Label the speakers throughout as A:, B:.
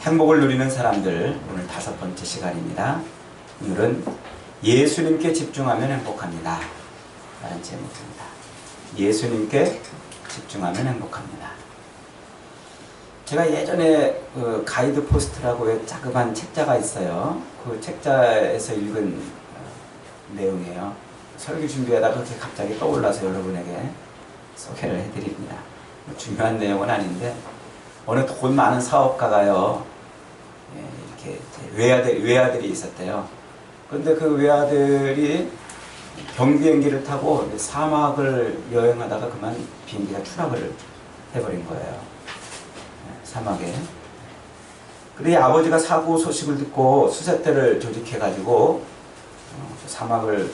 A: 행복을 누리는 사람들, 오늘 5번째 시간입니다. 오늘은 예수님께 집중하면 행복합니다 라는 제목입니다. 예수님께 집중하면 행복합니다. 제가 예전에 그 가이드 포스트라고 자그마한 책자가 있어요. 그 책자에서 읽은 내용이에요. 설교 준비하다가 그렇게 갑자기 떠올라서 여러분에게 소개를 해드립니다. 중요한 내용은 아닌데, 어느 돈 많은 사업가가요, 이렇게 외아들이 있었대요. 그런데 그 외아들이 경비행기를 타고 사막을 여행하다가 그만 비행기가 추락을 해버린 거예요. 사막에. 그런데 아버지가 사고 소식을 듣고 수색대를 조직해가지고 사막을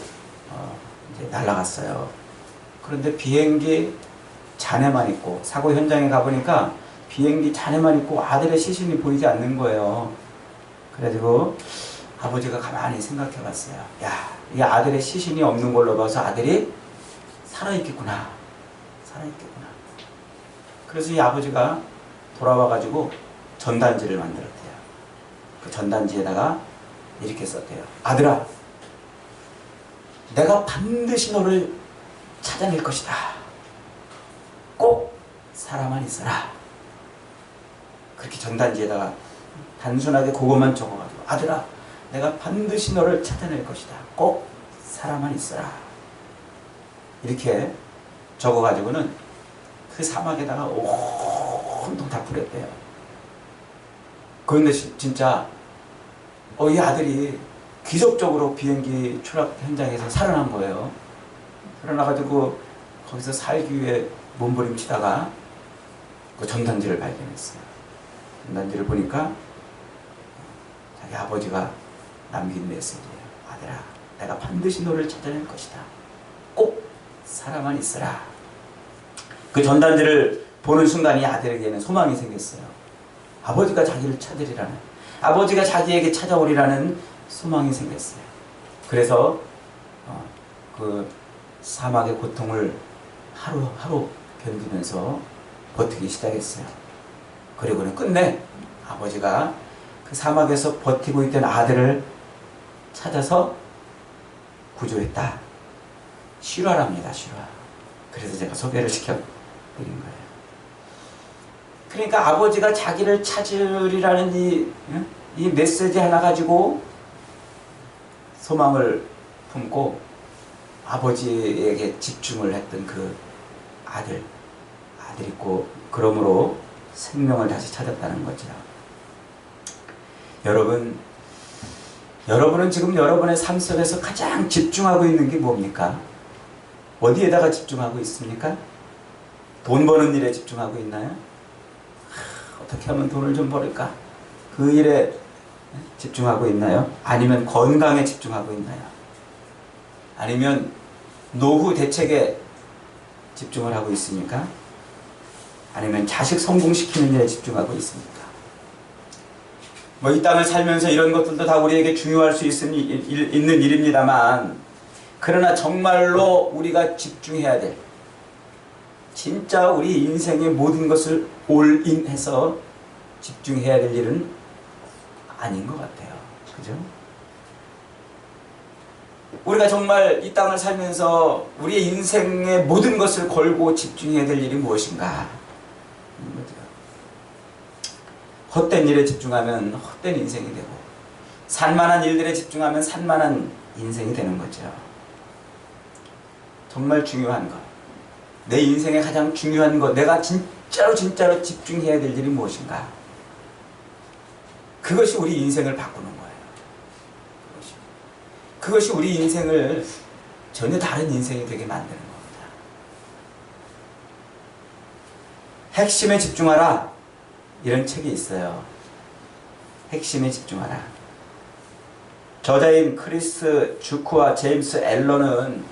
A: 이제 날아갔어요. 그런데 비행기 잔해만 있고, 사고 현장에 가보니까 비행기 잔해만 있고 아들의 시신이 보이지 않는 거예요. 그래가지고 아버지가 가만히 생각해 봤어요. 야, 이 아들의 시신이 없는 걸로 봐서 아들이 살아있겠구나. 살아있겠구나. 그래서 이 아버지가 돌아와가지고 전단지를 만들었대요. 그 전단지에다가 이렇게 썼대요. 아들아, 내가 반드시 너를 찾아낼 것이다. 꼭 살아만 있어라. 그렇게 전단지에다가 단순하게 그것만 적어가지고, 아들아, 내가 반드시 너를 찾아낼 것이다. 꼭 살아만 있어라. 이렇게 적어가지고는 그 사막에다가 온통 다 뿌렸대요. 그런데 진짜 이 아들이 기적적으로 비행기 추락 현장에서 살아난 거예요. 살아나가지고 거기서 살기 위해 몸부림치다가 그 전단지를 발견했어요. 전단지를 보니까 자기 아버지가 남긴 메시지예요. 아들아, 내가 반드시 너를 찾아낼 것이다. 꼭 살아만 있어라. 그 전단지를 보는 순간 이 아들에게는 소망이 생겼어요. 아버지가 자기를 찾으리라는, 아버지가 자기에게 찾아오리라는 소망이 생겼어요. 그래서 그 사막의 고통을 하루하루 견디면서 버티기 시작했어요. 그리고는 끝내 아버지가 그 사막에서 버티고 있던 아들을 찾아서 구조했다. 실화랍니다, 실화. 그래서 제가 소개를 시켜드린 거예요. 그러니까 아버지가 자기를 찾으리라는 이 메시지 하나 가지고 소망을 품고 아버지에게 집중을 했던 그 아들이 있고, 그러므로 생명을 다시 찾았다는 거죠. 여러분은 지금 여러분의 삶 속에서 가장 집중하고 있는 게 뭡니까? 어디에다가 집중하고 있습니까? 돈 버는 일에 집중하고 있나요? 어떻게 하면 돈을 좀 벌을까? 그 일에 집중하고 있나요? 아니면 건강에 집중하고 있나요? 아니면 노후 대책에 집중을 하고 있습니까? 아니면 자식 성공시키는 일에 집중하고 있습니까? 이 땅을 살면서 이런 것들도 다 우리에게 중요할 수 있는 일입니다만, 그러나 정말로 우리가 집중해야 될, 진짜 우리 인생의 모든 것을 올인해서 집중해야 될 일은 아닌 것 같아요. 그죠? 우리가 정말 이 땅을 살면서 우리의 인생의 모든 것을 걸고 집중해야 될 일이 무엇인가? 헛된 일에 집중하면 헛된 인생이 되고, 산만한 일들에 집중하면 산만한 인생이 되는 거죠. 정말 중요한 것, 내 인생의 가장 중요한 것, 내가 진짜로 집중해야 될 일이 무엇인가? 그것이 우리 인생을 바꾸는 거예요. 그것이 우리 인생을 전혀 다른 인생이 되게 만드는 겁니다. 핵심에 집중하라, 이런 책이 있어요. 핵심에 집중하라. 저자인 크리스 주크와 제임스 앨런은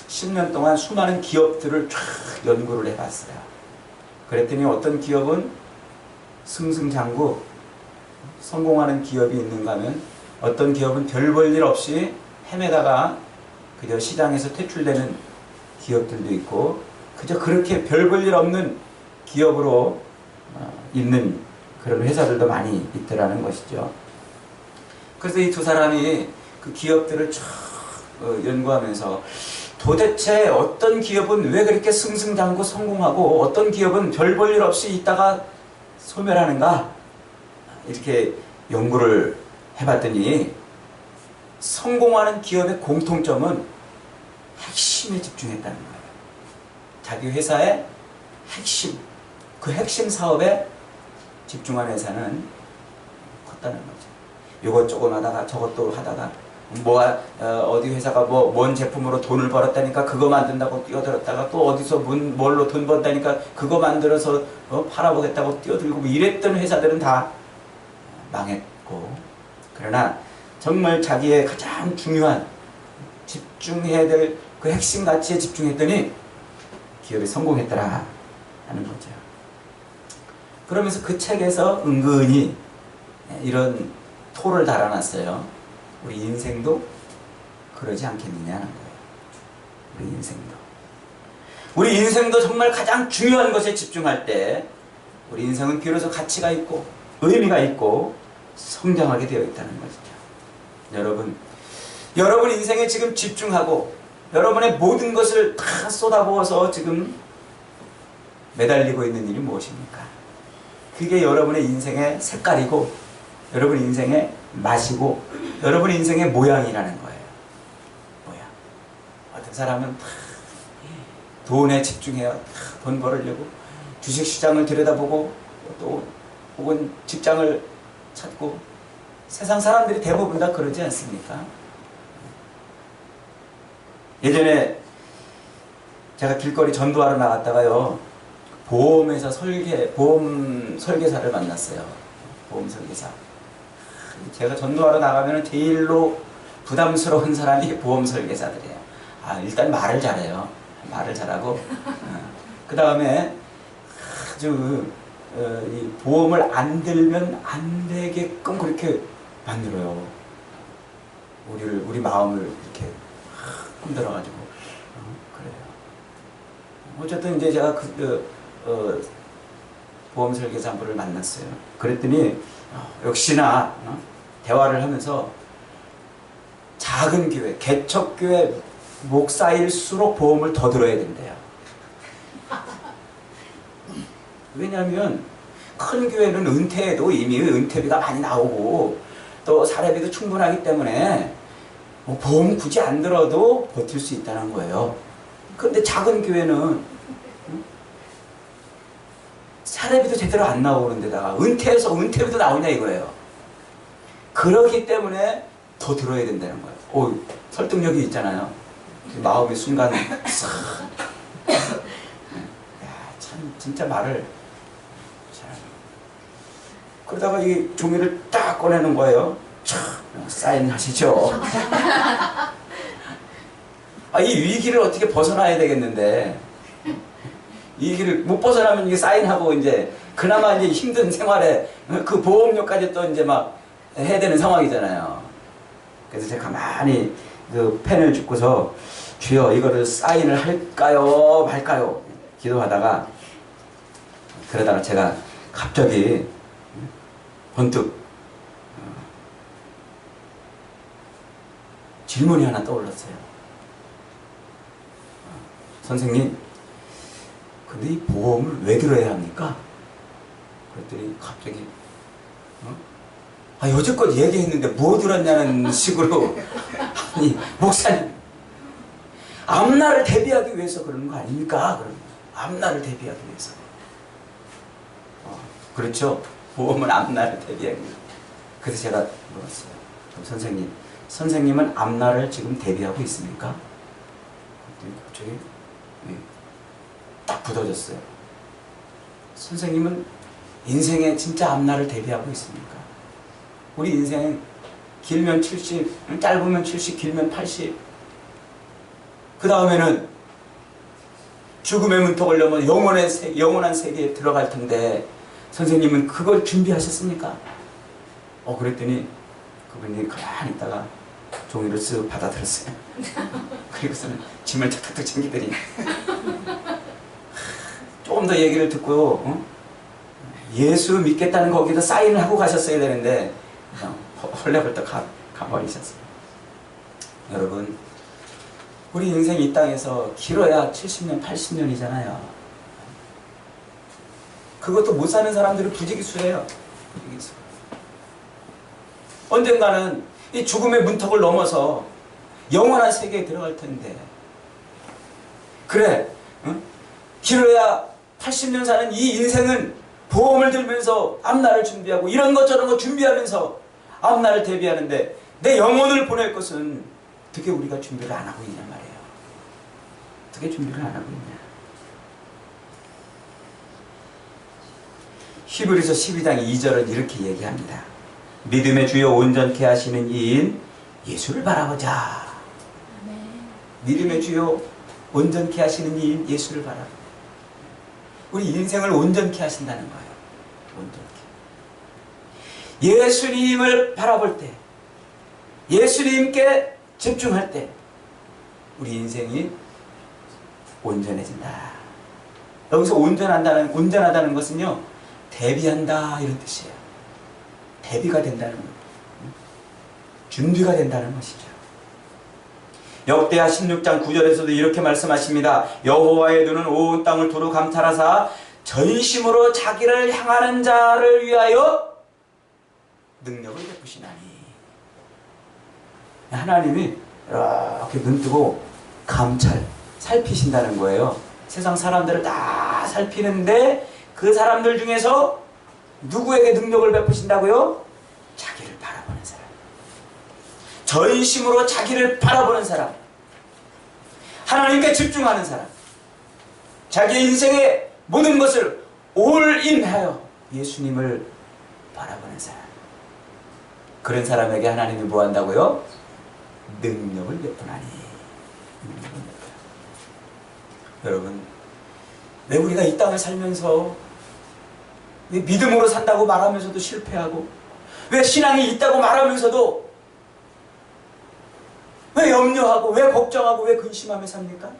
A: 10년 동안 수많은 기업들을 쫙 연구를 해봤어요. 그랬더니 어떤 기업은 승승장구 성공하는 기업이 있는가 하면, 어떤 기업은 별 볼 일 없이 헤매다가 그저 시장에서 퇴출되는 기업들도 있고, 그저 그렇게 별 볼 일 없는 기업으로 있는 그런 회사들도 많이 있더라는 것이죠. 그래서 이 두 사람이 그 기업들을 쭉 연구하면서 도대체 어떤 기업은 왜 그렇게 승승장구 성공하고 어떤 기업은 별 볼 일 없이 있다가 소멸하는가, 이렇게 연구를 해봤더니 성공하는 기업의 공통점은 핵심에 집중했다는 거예요. 자기 회사의 핵심, 그 핵심 사업에 집중한 회사는 컸다는 거죠. 요것 조금 하다가 저것도 하다가 어디 회사가 뭔 제품으로 돈을 벌었다니까 그거 만든다고 뛰어들었다가 또 어디서 뭘로 돈 번다니까 그거 만들어서 팔아보겠다고 뛰어들고 이랬던 회사들은 다 망했고, 그러나 정말 자기의 가장 중요한 집중해야 될 그 핵심 가치에 집중했더니 기업이 성공했더라 하는 거죠. 그러면서 그 책에서 은근히 이런 토를 달아놨어요. 우리 인생도 그러지 않겠느냐는 거예요. 우리 인생도 정말 가장 중요한 것에 집중할 때 우리 인생은 비로소 가치가 있고 의미가 있고 성장하게 되어 있다는 것이죠. 여러분 인생에 지금 집중하고 여러분의 모든 것을 다 쏟아부어서 지금 매달리고 있는 일이 무엇입니까? 그게 여러분의 인생의 색깔이고 여러분 인생의 맛이고 여러분 인생의 모양이라는 거예요. 모양. 어떤 사람은 돈에 집중해요. 돈 벌으려고 주식시장을 들여다보고 또 혹은 직장을 찾고, 세상 사람들이 대부분 다 그러지 않습니까? 예전에 제가 길거리 전도하러 나갔다가요, 보험 설계사를 만났어요. 보험 설계사. 제가 전도하러 나가면 제일로 부담스러운 사람이 보험 설계사들이에요. 일단 말을 잘해요. 말을 잘하고, 그 다음에 아주 이 보험을 안 들면 안 되게끔 그렇게 만들어요. 우리 마음을 이렇게 흔들어가지고 그래요. 어쨌든 이제 제가 보험 설계사분을 만났어요. 그랬더니 역시나 대화를 하면서 작은 교회, 개척교회 목사일수록 보험을 더 들어야 된대요. 왜냐하면 큰 교회는 은퇴해도 이미 은퇴비가 많이 나오고 또 사례비도 충분하기 때문에 보험 굳이 안 들어도 버틸 수 있다는 거예요. 그런데 작은 교회는 사례비도 제대로 안 나오고 그런데다가 은퇴해서 은퇴비도 나오냐 이거예요. 그렇기 때문에 더 들어야 된다는 거예요. 설득력이 있잖아요. 마음의 순간 참 진짜 말을 잘하네. 그러다가 이 종이를 딱 꺼내는 거예요. 사인하시죠. 이 위기를 어떻게 벗어나야 되겠는데, 이 위기를 못 벗어나면 이게 사인하고 이제 그나마 이제 힘든 생활에 그 보험료까지 또 이제 막 해야 되는 상황이잖아요. 그래서 제가 가만히 그 펜을 줍고서 주여 이거를 사인을 할까요 말까요 기도하다가, 그러다가 제가 갑자기 번뜩 질문이 하나 떠올랐어요. 선생님, 근데 이 보험을 왜 들어야 합니까? 그랬더니 갑자기 여태껏 얘기했는데 뭐 들었냐는 식으로 아니 목사님, 앞날을 대비하기 위해서 그러는 거 아닙니까? 그러면 앞날을 대비하기 위해서. 그렇죠. 보험은 앞날을 대비하기 위해서. 그래서 제가 물었어요. 그럼 선생님은 앞날을 지금 대비하고 있습니까? 갑자기 딱 굳어졌어요. 선생님은 인생의 진짜 앞날을 대비하고 있습니까? 우리 인생 길면 70, 짧으면 70, 길면 80. 그 다음에는 죽음의 문턱을 넘어 영원한 세계에 들어갈 텐데 선생님은 그걸 준비하셨습니까? 그랬더니 그분이 가만히 있다가 종이를 쓱 받아들었어요. 그리고서는 짐을 탁탁탁 챙기더니 조금 더 얘기를 듣고 예수 믿겠다는 거기다 사인을 하고 가셨어야 되는데 그냥 헐레벌떡 가버리셨어요. 여러분, 우리 인생 이 땅에서 길어야 70년, 80년이잖아요. 그것도 못 사는 사람들은 부지기수예요. 부지기수. 언젠가는 이 죽음의 문턱을 넘어서 영원한 세계에 들어갈 텐데, 그래, 응? 길어야 80년 사는 이 인생은 보험을 들면서 앞날을 준비하고 이런 것 저런 거 준비하면서 앞날을 대비하는데, 내 영혼을 보낼 것은 어떻게 우리가 준비를 안 하고 있냐 말이에요. 어떻게 준비를 안 하고 있냐. 히브리서 12장 2절은 이렇게 얘기합니다. 믿음의 주여 온전케 하시는 이인 예수를 바라보자. 믿음의 주여 온전케 하시는 이인 예수를 바라보자. 우리 인생을 온전케 하신다는 거예요. 온전케. 예수님을 바라볼 때, 예수님께 집중할 때 우리 인생이 온전해진다. 여기서 온전하다는 것은요, 대비한다 이런 뜻이에요. 대비가 된다는 것, 준비가 된다는 것이죠. 역대하 16장 9절에서도 이렇게 말씀하십니다. 여호와의 눈은 온 땅을 두루 감찰하사 전심으로 자기를 향하는 자를 위하여 능력을 베푸시나니. 하나님이 이렇게 눈뜨고 살피신다는 거예요. 세상 사람들을 다 살피는데 그 사람들 중에서 누구에게 능력을 베푸신다고요? 자기를 바라보는 사람. 전심으로 자기를 바라보는 사람. 하나님께 집중하는 사람. 자기의 인생의 모든 것을 올인하여 예수님을 바라보는 사람. 그런 사람에게 하나님이 뭐 한다고요? 능력을 베푸나니. 여러분, 왜 우리가 이 땅을 살면서 왜 믿음으로 산다고 말하면서도 실패하고, 왜 신앙이 있다고 말하면서도 왜 염려하고, 왜 걱정하고, 왜 근심하며 삽니까?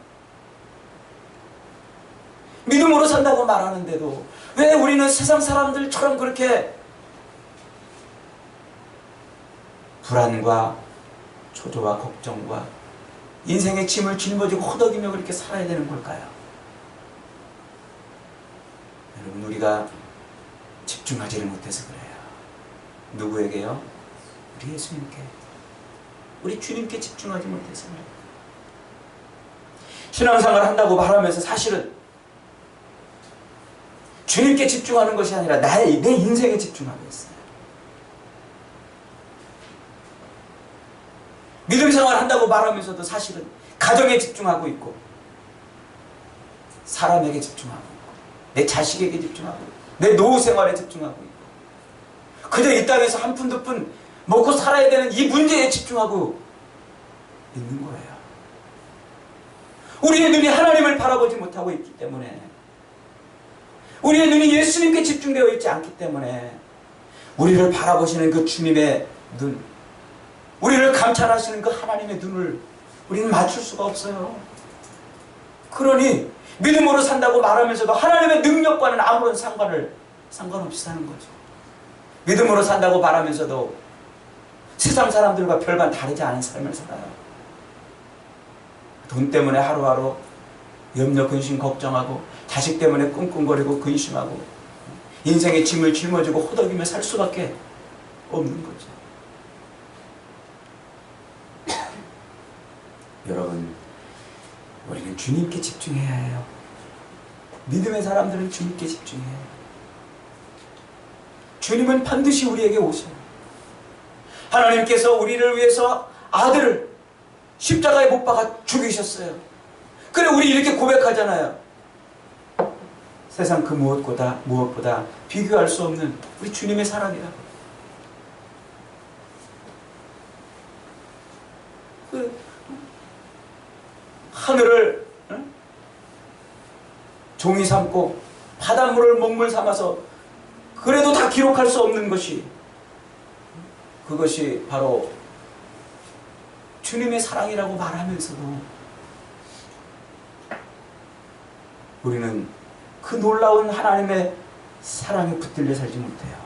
A: 믿음으로 산다고 말하는데도 왜 우리는 세상 사람들처럼 그렇게 불안과 초조와 걱정과 인생의 짐을 짊어지고 허덕이며 그렇게 살아야 되는 걸까요? 여러분, 우리가 집중하지를 못해서 그래요. 누구에게요? 우리 예수님께, 우리 주님께 집중하지 못해서 그래요. 신앙생활을 한다고 말하면서 사실은 주님께 집중하는 것이 아니라 내 인생에 집중하고 있어요. 믿음 생활 한다고 말하면서도 사실은 가정에 집중하고 있고, 사람에게 집중하고 있고, 내 자식에게 집중하고 있고, 내 노후 생활에 집중하고 있고, 그저 이 땅에서 한 푼 두 푼 먹고 살아야 되는 이 문제에 집중하고 있는 거예요. 우리의 눈이 하나님을 바라보지 못하고 있기 때문에, 우리의 눈이 예수님께 집중되어 있지 않기 때문에 우리를 바라보시는 그 주님의 눈, 우리를 감찰하시는 그 하나님의 눈을 우리는 맞출 수가 없어요. 그러니 믿음으로 산다고 말하면서도 하나님의 능력과는 아무런 상관없이 사는 거죠. 믿음으로 산다고 말하면서도 세상 사람들과 별반 다르지 않은 삶을 살아요. 돈 때문에 하루하루 염려, 근심, 걱정하고, 자식 때문에 끙끙거리고 근심하고, 인생의 짐을 짊어지고 호덕이며 살 수밖에 없는 거죠. 여러분, 우리는 주님께 집중해야 해요. 믿음의 사람들은 주님께 집중해야 해요. 주님은 반드시 우리에게 오셔요. 하나님께서 우리를 위해서 아들을 십자가에 못 박아 죽이셨어요. 그래, 우리 이렇게 고백하잖아요. 세상 그 무엇보다 비교할 수 없는 우리 주님의 사랑이라고. 하늘을 종이 삼고 바닷물을 먹물 삼아서 그래도 다 기록할 수 없는 것이, 그것이 바로 주님의 사랑이라고 말하면서도 우리는 그 놀라운 하나님의 사랑에 붙들려 살지 못해요.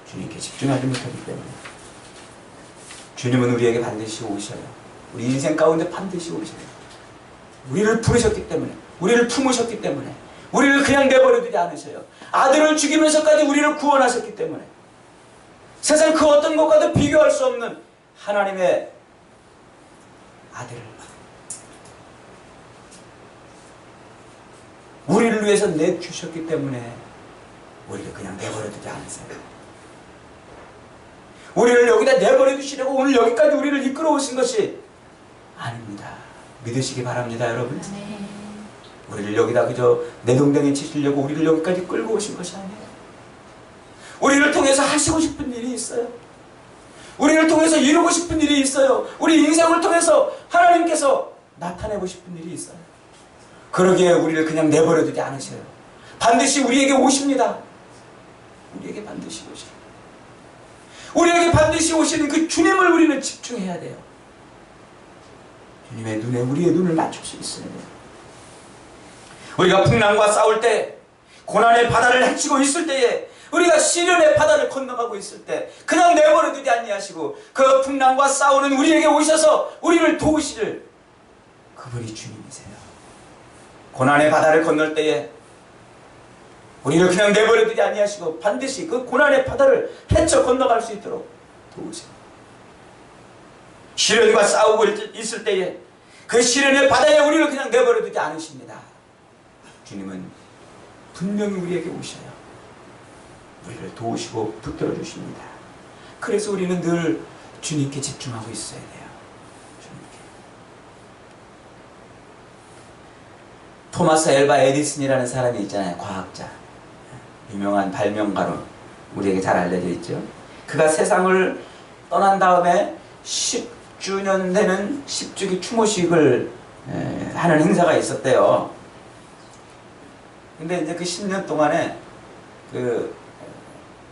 A: 주님께 집중하지 못하기 때문에. 주님은 우리에게 반드시 오셔요. 우리 인생 가운데 반드시 오셔요. 우리를 부르셨기 때문에, 우리를 품으셨기 때문에, 우리를 그냥 내버려두지 않으셔요. 아들을 죽이면서까지 우리를 구원하셨기 때문에, 세상 그 어떤 것과도 비교할 수 없는 하나님의 아들을 우리를 위해서 내주셨기 때문에 우리를 그냥 내버려두지 않으세요. 우리를 여기다 내버려두시려고 오늘 여기까지 우리를 이끌어 오신 것이 아닙니다. 믿으시기 바랍니다, 여러분. 우리를 여기다 그저 내동댕이 치시려고 우리를 여기까지 끌고 오신 것이 아니에요. 우리를 통해서 하시고 싶은 일이 있어요. 우리를 통해서 이루고 싶은 일이 있어요. 우리 인생을 통해서 하나님께서 나타내고 싶은 일이 있어요. 그러기에 우리를 그냥 내버려두지 않으셔요. 반드시 우리에게 오십니다. 우리에게 반드시 오셔요. 우리에게 반드시 오시는 그 주님을 우리는 집중해야 돼요. 주님의 눈에 우리의 눈을 맞출 수 있어야 돼요. 우리가 풍랑과 싸울 때, 고난의 바다를 헤치고 있을 때에, 우리가 시련의 바다를 건너가고 있을 때 그냥 내버려두지 아니하시고 그 풍랑과 싸우는 우리에게 오셔서 우리를 도우실 그분이 주님이세요. 고난의 바다를 건널 때에 우리를 그냥 내버려두지 아니하시고 반드시 그 고난의 바다를 헤쳐 건너갈 수 있도록 도우세요. 시련과 싸우고 있을 때에 그 시련의 바다에 우리를 그냥 내버려두지 않으십니다. 주님은 분명히 우리에게 오셔요. 우리를 도우시고 붙들어 주십니다. 그래서 우리는 늘 주님께 집중하고 있어야 돼요. 주님께. 토마스 앨바 에디슨이라는 사람이 있잖아요. 과학자. 유명한 발명가로 우리에게 잘 알려져 있죠. 그가 세상을 떠난 다음에 10주년 되는 10주기 추모식을 하는 행사가 있었대요. 근데 이제 그 10년 동안에 그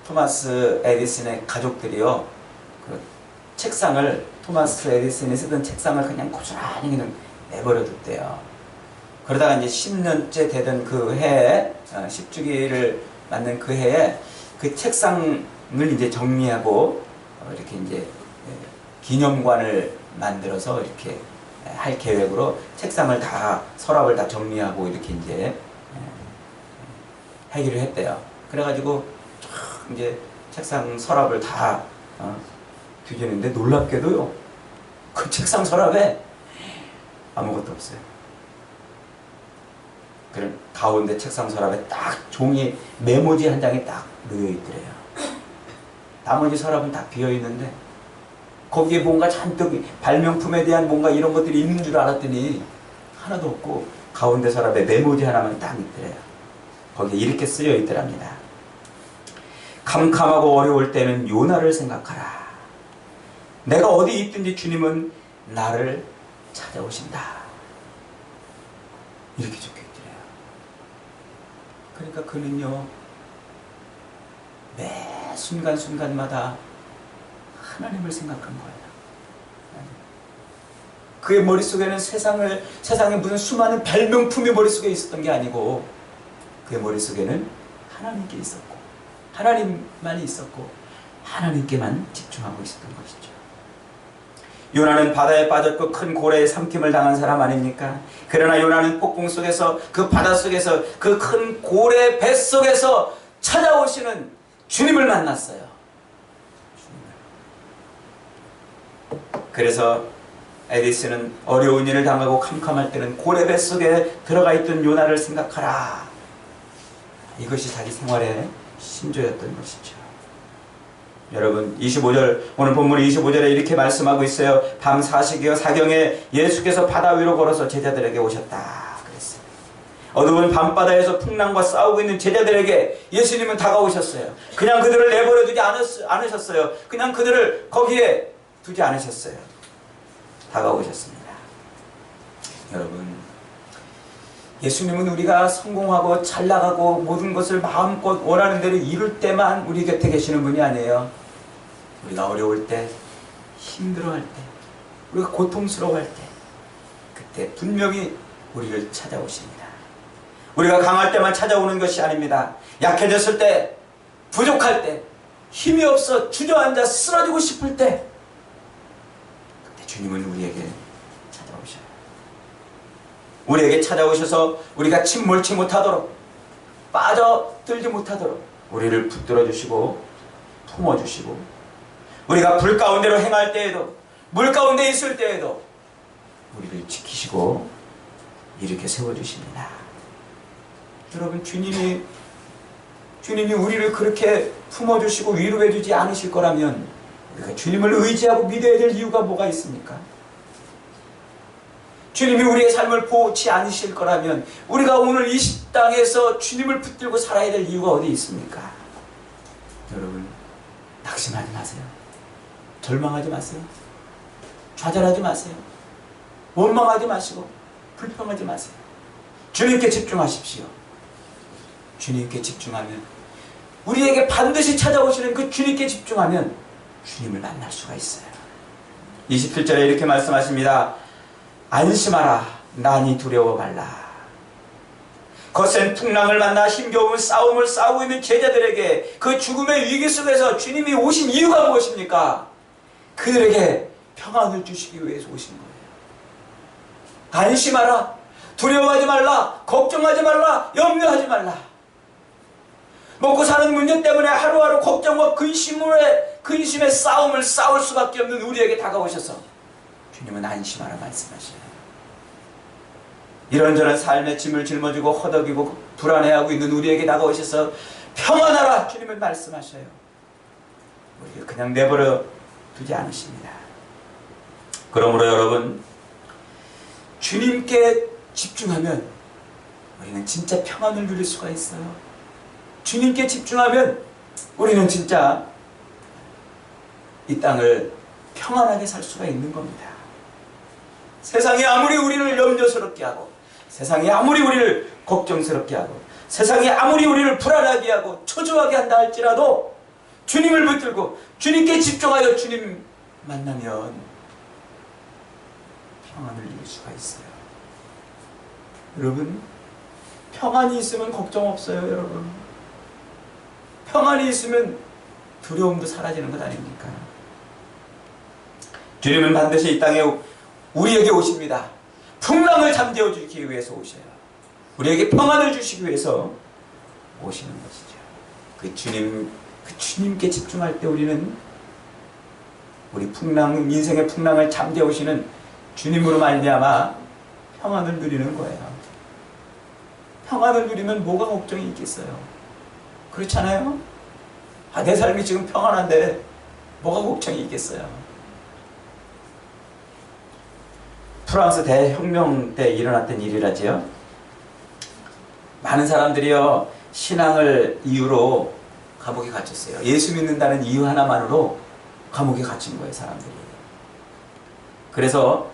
A: 토마스 에디슨의 가족들이요, 그 책상을, 토마스 에디슨이 쓰던 책상을 그냥 고스란히 그냥 내버려뒀대요. 그러다가 이제 10년째 되던 그 해에, 10주기를 맞는 그 해에 그 책상을 이제 정리하고, 이렇게 이제 기념관을 만들어서 이렇게 할 계획으로 책상을 다, 서랍을 다 정리하고 이렇게 이제 하기로 했대요. 그래가지고 이제 책상 서랍을 다 뒤지는데 놀랍게도요, 그 책상 서랍에 아무것도 없어요. 그럼 가운데 책상 서랍에 딱 종이 메모지 한 장이 딱 놓여 있더래요. 나머지 서랍은 다 비어 있는데 거기에 뭔가 잔뜩 발명품에 대한 뭔가 이런 것들이 있는 줄 알았더니 하나도 없고 가운데 서랍에 메모지 하나만 딱 있더래요. 거기에 이렇게 쓰여 있더랍니다. 캄캄하고 어려울 때는 요나를 생각하라. 내가 어디 있든지 주님은 나를 찾아오신다. 이렇게 적혀있더래요. 그러니까 그는요, 매 순간순간마다 하나님을 생각한 거예요. 그의 머릿속에는 세상에 무슨 수많은 발명품이 머릿속에 있었던 게 아니고 그의 머릿속에는 하나님께 있었고 하나님만이 있었고 하나님께만 집중하고 있었던 것이죠. 요나는 바다에 빠졌고 큰 고래에 삼킴을 당한 사람 아닙니까? 그러나 요나는 폭풍 속에서, 그 바다 속에서, 그 큰 고래 뱃속에서 찾아오시는 주님을 만났어요. 그래서 에디슨은 어려운 일을 당하고 캄캄할 때는 고래 뱃속에 들어가 있던 요나를 생각하라. 이것이 자기 생활의 신조였던 것이죠. 여러분, 25절, 오늘 본문 25절에 이렇게 말씀하고 있어요. 밤 4시기와 사경에 예수께서 바다 위로 걸어서 제자들에게 오셨다 그랬어요. 어두운 밤바다에서 풍랑과 싸우고 있는 제자들에게 예수님은 다가오셨어요. 그냥 그들을 내버려 두지 않으셨어요. 그냥 그들을 거기에 두지 않으셨어요. 다가오셨습니다. 여러분, 예수님은 우리가 성공하고 잘 나가고 모든 것을 마음껏 원하는 대로 이룰 때만 우리 곁에 계시는 분이 아니에요. 우리가 어려울 때, 힘들어할 때, 우리가 고통스러워할 때, 그때 분명히 우리를 찾아오십니다. 우리가 강할 때만 찾아오는 것이 아닙니다. 약해졌을 때, 부족할 때, 힘이 없어 주저앉아 쓰러지고 싶을 때, 그때 주님은 우리에게 찾아오셔요. 우리에게 찾아오셔서 우리가 침몰치 못하도록, 빠져들지 못하도록 우리를 붙들어 주시고 품어주시고, 우리가 불 가운데로 행할 때에도, 물 가운데 있을 때에도 우리를 지키시고 이렇게 세워주십니다. 여러분, 주님이 우리를 그렇게 품어주시고 위로해주지 않으실 거라면 우리가 주님을 의지하고 믿어야 될 이유가 뭐가 있습니까? 주님이 우리의 삶을 보지 않으실 거라면 우리가 오늘 이 땅에서 주님을 붙들고 살아야 될 이유가 어디 있습니까? 여러분, 낙심하지 마세요. 절망하지 마세요. 좌절하지 마세요. 원망하지 마시고 불평하지 마세요. 주님께 집중하십시오. 주님께 집중하면, 우리에게 반드시 찾아오시는 그 주님께 집중하면 주님을 만날 수가 있어요. 27절에 이렇게 말씀하십니다. 안심하라, 난이 두려워 말라. 거센 풍랑을 만나 힘겨운 싸움을 싸우고 있는 제자들에게 그 죽음의 위기 속에서 주님이 오신 이유가 무엇입니까? 그들에게 평안을 주시기 위해서 오신 거예요. 안심하라, 두려워하지 말라, 걱정하지 말라, 염려하지 말라. 먹고 사는 문제 때문에 하루하루 걱정과 근심의 싸움을 싸울 수밖에 없는 우리에게 다가오셔서 주님은 안심하라 말씀하시네요. 이런저런 삶의 짐을 짊어지고 허덕이고 불안해하고 있는 우리에게 다가오셔서 평안하라 주님은 말씀하셔요. 우리를 그냥 내버려 두지 않으십니다. 그러므로 여러분, 주님께 집중하면 우리는 진짜 평안을 누릴 수가 있어요. 주님께 집중하면 우리는 진짜 이 땅을 평안하게 살 수가 있는 겁니다. 세상이 아무리 우리를 염려스럽게 하고, 세상이 아무리 우리를 걱정스럽게 하고, 세상이 아무리 우리를 불안하게 하고 초조하게 한다 할지라도 주님을 붙들고 주님께 집중하여 주님 만나면 평안을 누릴 수가 있어요. 여러분, 평안이 있으면 걱정 없어요. 여러분, 평안이 있으면 두려움도 사라지는 것 아닙니까? 주님은 반드시 이 땅에 우리에게 오십니다. 풍랑을 잠재워 주기 위해서 오셔요. 우리에게 평안을 주시기 위해서 오시는 것이죠. 그 주님께 집중할 때 우리는 우리 인생의 풍랑을 잠재우시는 주님으로 말미암아 평안을 누리는 거예요. 평안을 누리면 뭐가 걱정이 있겠어요? 그렇잖아요? 내 삶이 지금 평안한데 뭐가 걱정이 있겠어요? 프랑스 대혁명 때 일어났던 일이라지요. 많은 사람들이요, 신앙을 이유로 감옥에 갇혔어요. 예수 믿는다는 이유 하나만으로 감옥에 갇힌 거예요, 사람들이. 그래서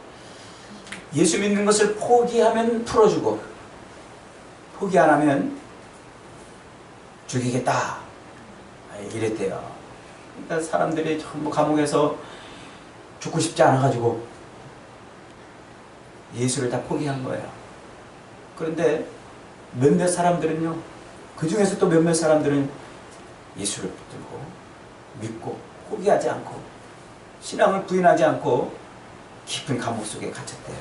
A: 예수 믿는 것을 포기하면 풀어주고, 포기 안 하면 죽이겠다, 이랬대요. 그러니까 사람들이 전부 감옥에서 죽고 싶지 않아가지고 예수를 다 포기한 거예요. 그런데 몇몇 사람들은요, 그 중에서 또 몇몇 사람들은 예수를 붙들고 믿고 포기하지 않고 신앙을 부인하지 않고 깊은 감옥 속에 갇혔대요.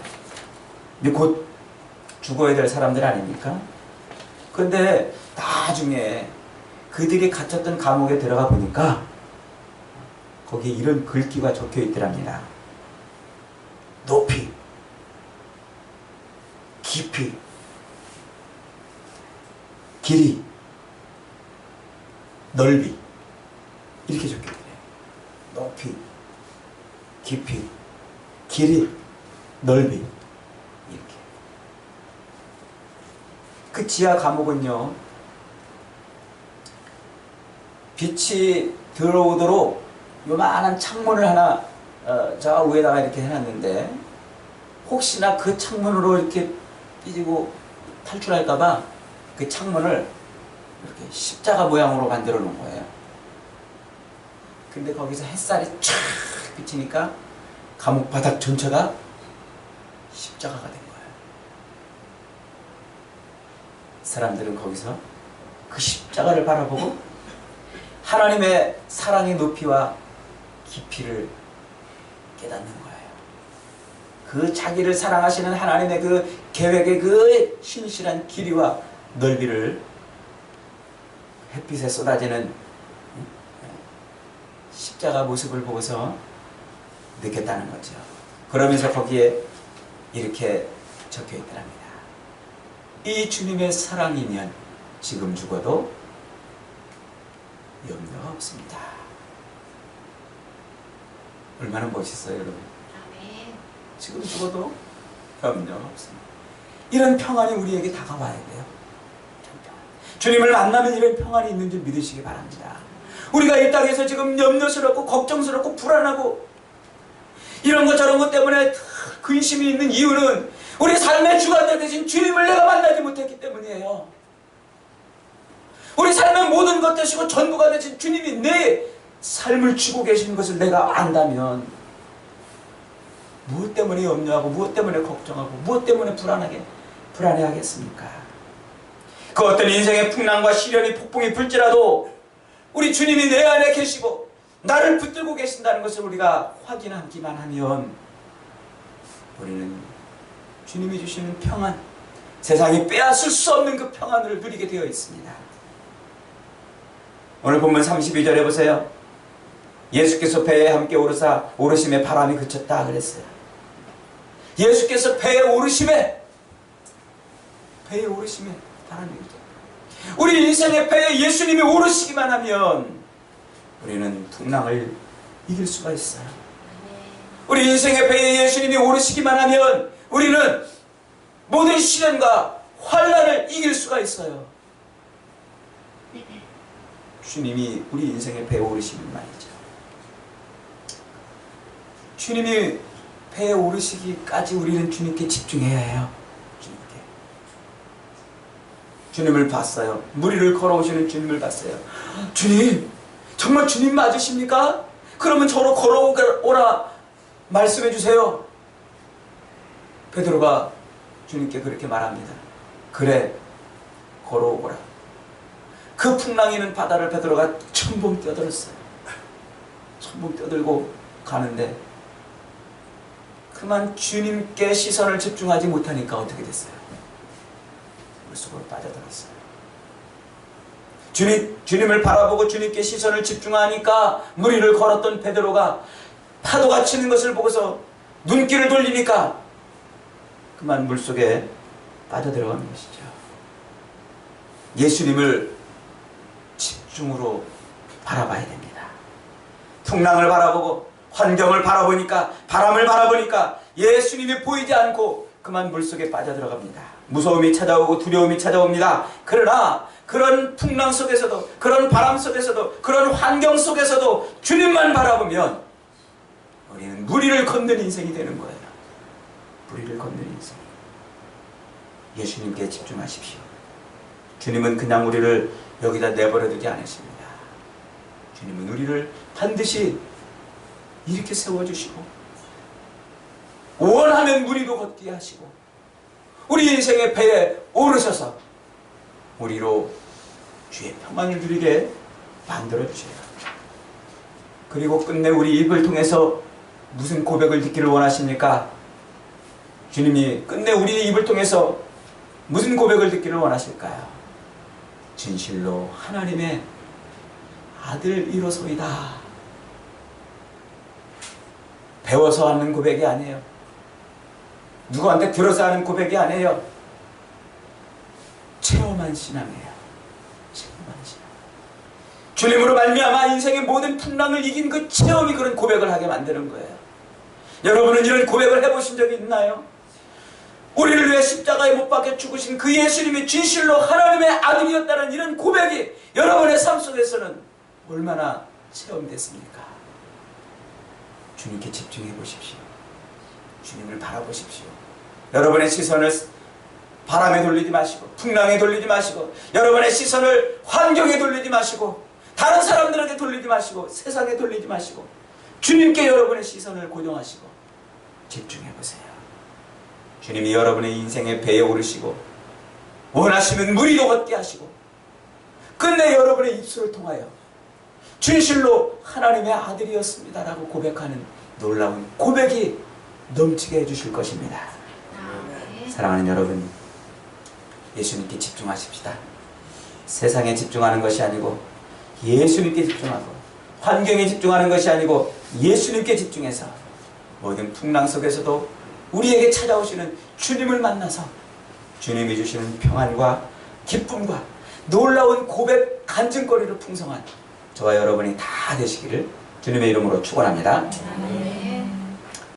A: 근데 곧 죽어야 될 사람들 아닙니까? 그런데 나중에 그들이 갇혔던 감옥에 들어가 보니까 거기에 이런 글귀가 적혀 있더랍니다. 높이, 깊이, 길이, 넓이, 이렇게 적혀 있대요. 높이, 깊이, 길이, 넓이, 이렇게. 그 지하 감옥은요, 빛이 들어오도록 요만한 창문을 하나 저 위에다가 이렇게 해놨는데, 혹시나 그 창문으로 이렇게 삐지고 탈출할까봐 그 창문을 이렇게 십자가 모양으로 만들어 놓은 거예요. 근데 거기서 햇살이 쫙 비치니까 감옥 바닥 전체가 십자가가 된 거예요. 사람들은 거기서 그 십자가를 바라보고 하나님의 사랑의 높이와 깊이를 깨닫는 거예요. 그 자기를 사랑하시는 하나님의 그 계획의 그 신실한 길이와 넓이를 햇빛에 쏟아지는 십자가 모습을 보고서 느꼈다는 거죠. 그러면서 거기에 이렇게 적혀 있더랍니다. 이 주님의 사랑이면 지금 죽어도 염려가 없습니다. 얼마나 멋있어요, 여러분. 지금 죽어도 염려가 없습니다. 이런 평안이 우리에게 다가와야 돼요. 주님을 만나면 이런 평안이 있는 줄 믿으시기 바랍니다. 우리가 이 땅에서 지금 염려스럽고 걱정스럽고 불안하고 이런 것 저런 것 때문에 근심이 있는 이유는 우리 삶의 주관자 되신 주님을 내가 만나지 못했기 때문이에요. 우리 삶의 모든 것 되시고 전부가 되신 주님이 내 삶을 주고 계시는 것을 내가 안다면 무엇 때문에 염려하고 무엇 때문에 걱정하고 무엇 때문에 불안해하겠습니까? 그 어떤 인생의 풍랑과 시련이 폭풍이 불지라도 우리 주님이 내 안에 계시고 나를 붙들고 계신다는 것을 우리가 확인하기만 하면 우리는 주님이 주시는 평안, 세상이 빼앗을 수 없는 그 평안을 누리게 되어 있습니다. 오늘 본문 32절에 보세요. 예수께서 배에 함께 오르심에 바람이 그쳤다 그랬어요. 예수께서 배에 오르심에 바람이 그쳤다. 우리 인생의 배에 예수님이 오르시기만 하면 우리는 풍랑을 이길 수가 있어요. 우리 인생의 배에 예수님이 오르시기만 하면 우리는 모든 시련과 환난을 이길 수가 있어요. 주님이 우리 인생의 배에 오르시는 말이죠. 주님이 배에 오르시기까지 우리는 주님께 집중해야 해요. 주님을 봤어요. 무리를 걸어오시는 주님을 봤어요. 주님, 정말 주님 맞으십니까? 그러면 저로 걸어오라 말씀해 주세요. 베드로가 주님께 그렇게 말합니다. 그래, 걸어오거라. 그 풍랑이는 바다를 베드로가 첨벙 뛰어들었어요. 첨벙 뛰어들고 가는데 그만 주님께 시선을 집중하지 못하니까 어떻게 됐어요? 물속으로 빠져들었어요. 주님을 바라보고 주님께 시선을 집중하니까 무리를 걸었던 베드로가 파도가 치는 것을 보고서 눈길을 돌리니까 그만 물속에 빠져들어가는 것이죠. 예수님을 집중으로 바라봐야 됩니다. 풍랑을 바라보고 환경을 바라보니까 바람을 바라보니까 예수님이 보이지 않고 그만 물속에 빠져들어갑니다. 무서움이 찾아오고 두려움이 찾아옵니다. 그러나 그런 풍랑 속에서도 그런 바람 속에서도 그런 환경 속에서도 주님만 바라보면 우리는 무리를 걷는 인생이 되는 거예요. 무리를 걷는 인생. 예수님께 집중하십시오. 주님은 그냥 우리를 여기다 내버려 두지 않으십니다. 주님은 우리를 반드시 이렇게 세워주시고 원하면 무리도 걷게 하시고 우리 인생의 배에 오르셔서 우리로 주의 평안을 누리게 만들어주세요. 그리고 끝내 우리 입을 통해서 무슨 고백을 듣기를 원하십니까? 주님이 끝내 우리 입을 통해서 무슨 고백을 듣기를 원하실까요? 진실로 하나님의 아들이로소이다. 배워서 하는 고백이 아니에요. 누구한테 들어서 하는 고백이 아니에요. 체험한 신앙이에요. 체험한 신앙. 주님으로 말미암아 인생의 모든 풍랑을 이긴 그 체험이 그런 고백을 하게 만드는 거예요. 여러분은 이런 고백을 해보신 적이 있나요? 우리를 위해 십자가에 못 박혀 죽으신 그 예수님이 진실로 하나님의 아들이었다는 이런 고백이 여러분의 삶 속에서는 얼마나 체험됐습니까? 주님께 집중해 보십시오. 주님을 바라보십시오. 여러분의 시선을 바람에 돌리지 마시고 풍랑에 돌리지 마시고 여러분의 시선을 환경에 돌리지 마시고 다른 사람들에게 돌리지 마시고 세상에 돌리지 마시고 주님께 여러분의 시선을 고정하시고 집중해 보세요. 주님이 여러분의 인생의 배에 오르시고 원하시면 무리도 걷게 하시고 끝내 여러분의 입술을 통하여 진실로 하나님의 아들이었습니다라고 고백하는 놀라운 고백이 넘치게 해주실 것입니다. 사랑하는 여러분, 예수님께 집중하십시다. 세상에 집중하는 것이 아니고 예수님께 집중하고, 환경에 집중하는 것이 아니고 예수님께 집중해서 모든 풍랑 속에서도 우리에게 찾아오시는 주님을 만나서 주님이 주시는 평안과 기쁨과 놀라운 고백 간증거리로 풍성한 저와 여러분이 다 되시기를 주님의 이름으로 축원합니다.